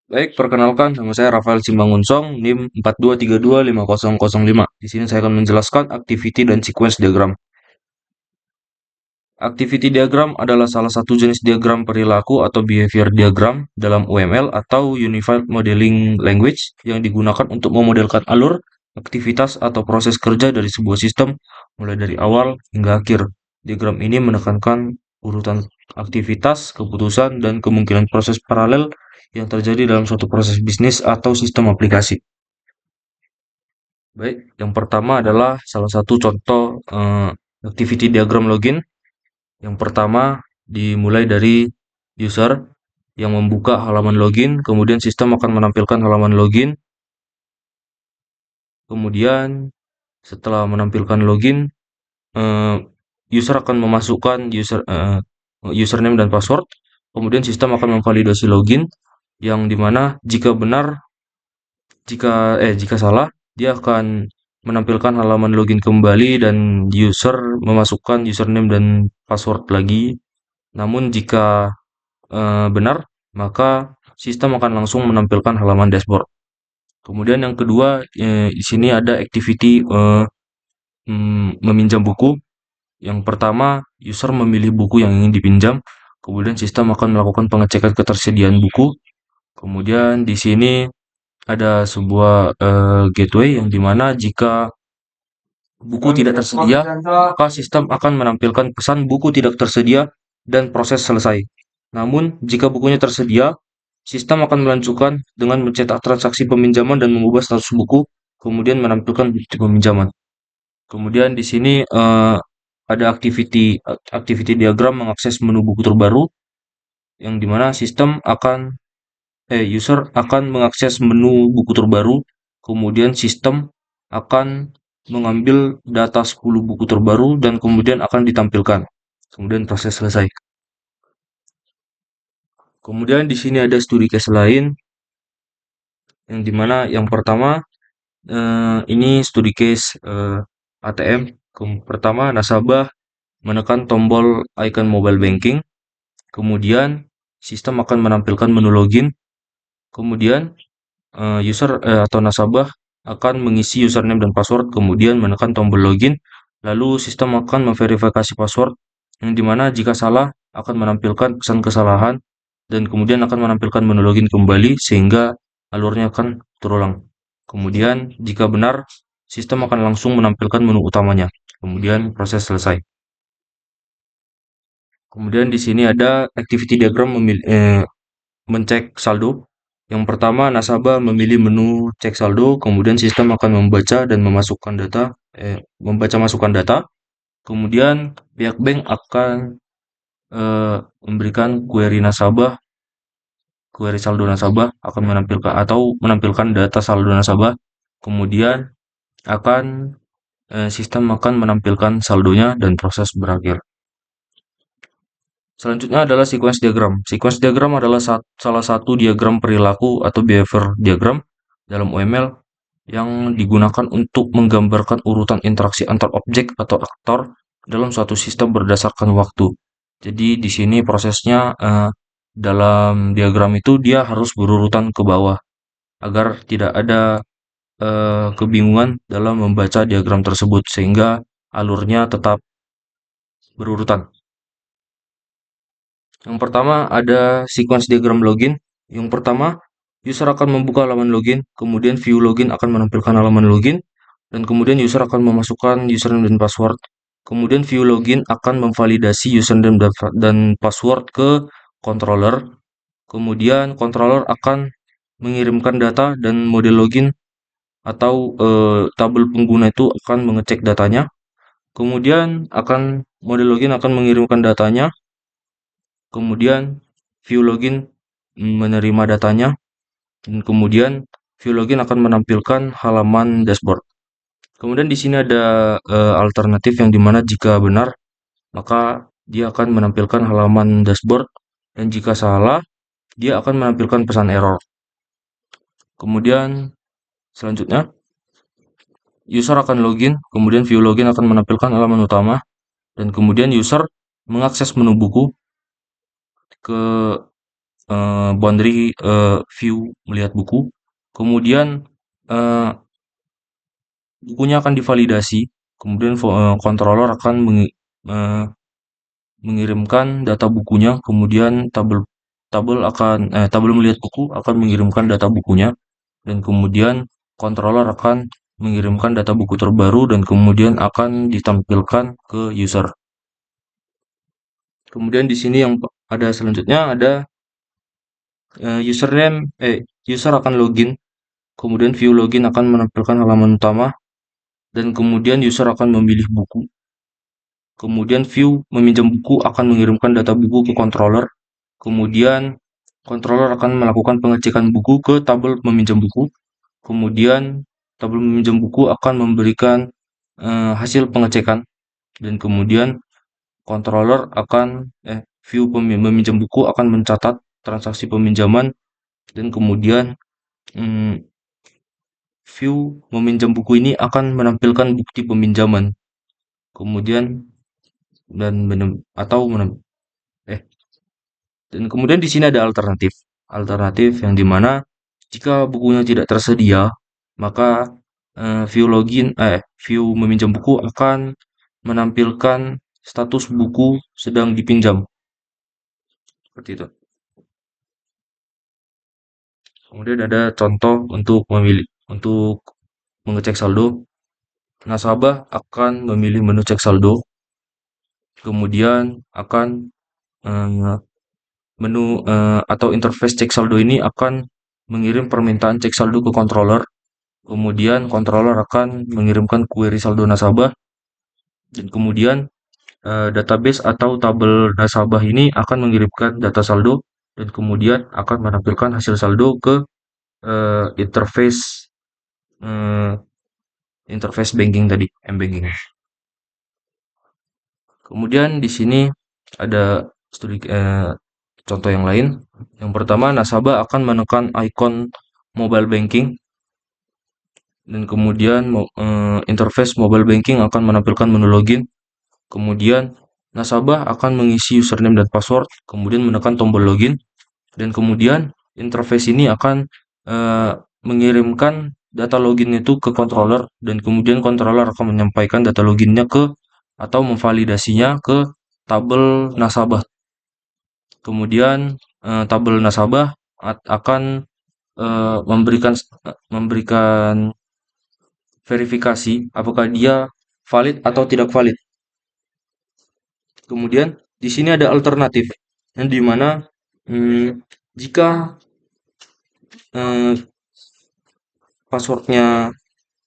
Baik, perkenalkan nama saya Rafael Simbangunsong, NIM 42325005. Di sini saya akan menjelaskan activity dan sequence diagram. Activity diagram adalah salah satu jenis diagram perilaku atau behavior diagram dalam UML atau Unified Modeling Language yang digunakan untuk memodelkan alur, aktivitas, atau proses kerja dari sebuah sistem mulai dari awal hingga akhir. Diagram ini menekankan urutan aktivitas, keputusan, dan kemungkinan proses paralel yang terjadi dalam suatu proses bisnis atau sistem aplikasi. Baik, yang pertama adalah salah satu contoh activity diagram login. Yang pertama dimulai dari user yang membuka halaman login, kemudian sistem akan menampilkan halaman login. Kemudian setelah menampilkan login, eh, user akan memasukkan username dan password. Kemudian sistem akan memvalidasi login yang dimana jika benar, jika salah, dia akan menampilkan halaman login kembali dan user memasukkan username dan password lagi. Namun jika benar, maka sistem akan langsung menampilkan halaman dashboard. Kemudian yang kedua, di sini ada activity meminjam buku. Yang pertama, user memilih buku yang ingin dipinjam. Kemudian sistem akan melakukan pengecekan ketersediaan buku. Kemudian di sini ada sebuah gateway yang dimana jika buku tidak tersedia, maka sistem akan menampilkan pesan buku tidak tersedia dan proses selesai. Namun, jika bukunya tersedia, sistem akan melanjutkan dengan mencetak transaksi peminjaman dan mengubah status buku, kemudian menampilkan bukti peminjaman. Kemudian di sini ada activity diagram mengakses menu buku terbaru, yang dimana user akan mengakses menu buku terbaru, kemudian sistem akan mengambil data 10 buku terbaru dan kemudian akan ditampilkan. Kemudian proses selesai. Kemudian di sini ada studi case lain yang dimana yang pertama ini studi case ATM. Pertama, nasabah menekan tombol icon mobile banking, kemudian sistem akan menampilkan menu login, kemudian user atau nasabah akan mengisi username dan password, kemudian menekan tombol login, lalu sistem akan memverifikasi password, yang dimana jika salah akan menampilkan pesan kesalahan, dan kemudian akan menampilkan menu login kembali sehingga alurnya akan terulang. Kemudian jika benar, sistem akan langsung menampilkan menu utamanya. Kemudian proses selesai. Kemudian di sini ada activity diagram mencek saldo. Yang pertama, nasabah memilih menu cek saldo, kemudian sistem akan membaca dan membaca masukan data. Kemudian pihak bank akan memberikan query saldo nasabah akan menampilkan data saldo nasabah. Kemudian sistem akan menampilkan saldonya dan proses berakhir. Selanjutnya adalah sequence diagram. Sequence diagram adalah salah satu diagram perilaku atau behavior diagram dalam UML yang digunakan untuk menggambarkan urutan interaksi antar objek atau aktor dalam suatu sistem berdasarkan waktu. Jadi di sini prosesnya dalam diagram itu dia harus berurutan ke bawah agar tidak ada kebingungan dalam membaca diagram tersebut sehingga alurnya tetap berurutan. Yang pertama ada sequence diagram login. Yang pertama, user akan membuka halaman login, kemudian view login akan menampilkan halaman login, dan kemudian user akan memasukkan username dan password. Kemudian view login akan memvalidasi username dan password ke controller. Kemudian controller akan mengirimkan data dan model login atau tabel pengguna itu akan mengecek datanya. Kemudian model login akan mengirimkan datanya. Kemudian view login menerima datanya, dan kemudian view login akan menampilkan halaman dashboard. Kemudian di sini ada alternatif yang dimana jika benar maka dia akan menampilkan halaman dashboard, dan jika salah dia akan menampilkan pesan error. Kemudian selanjutnya user akan login, kemudian view login akan menampilkan halaman utama, dan kemudian user mengakses menu buku ke boundary view melihat buku. Kemudian eh, bukunya akan divalidasi. Kemudian controller akan eh, mengirimkan data bukunya. Kemudian tabel melihat buku akan mengirimkan data bukunya. Dan kemudian controller akan mengirimkan data buku terbaru dan kemudian akan ditampilkan ke user. Kemudian di sini yang ada selanjutnya ada username, user akan login, kemudian view login akan menampilkan halaman utama, dan kemudian user akan memilih buku. Kemudian view meminjam buku akan mengirimkan data buku ke controller. Kemudian controller akan melakukan pengecekan buku ke tabel meminjam buku. Kemudian tabel meminjam buku akan memberikan hasil pengecekan, dan kemudian controller akan view meminjam buku akan mencatat transaksi peminjaman, dan kemudian view meminjam buku ini akan menampilkan bukti peminjaman. Kemudian dan atau dan kemudian di sini ada alternatif. Alternatif yang dimana jika bukunya tidak tersedia, maka view meminjam buku akan menampilkan status buku sedang dipinjam. Seperti itu. Kemudian ada contoh untuk mengecek saldo. Nasabah akan memilih menu cek saldo, kemudian akan eh, menu atau interface cek saldo ini akan mengirim permintaan cek saldo ke controller. Kemudian controller akan mengirimkan query saldo nasabah, dan kemudian database atau tabel nasabah ini akan mengirimkan data saldo, dan kemudian akan menampilkan hasil saldo ke interface eh, interface banking tadi, m-banking. Kemudian di sini ada contoh yang lain. Yang pertama, nasabah akan menekan icon mobile banking, dan kemudian interface mobile banking akan menampilkan menu login. Kemudian nasabah akan mengisi username dan password, kemudian menekan tombol login, dan kemudian interface ini akan mengirimkan data login itu ke controller, dan kemudian controller akan menyampaikan data loginnya ke atau memvalidasinya ke tabel nasabah. Kemudian tabel nasabah akan memberikan verifikasi apakah dia valid atau tidak valid. Kemudian di sini ada alternatif yang dimana jika passwordnya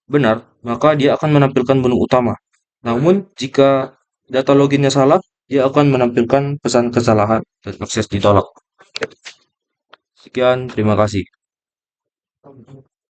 benar, maka dia akan menampilkan menu utama. Namun jika data loginnya salah, dia akan menampilkan pesan kesalahan dan akses ditolak. Sekian, terima kasih.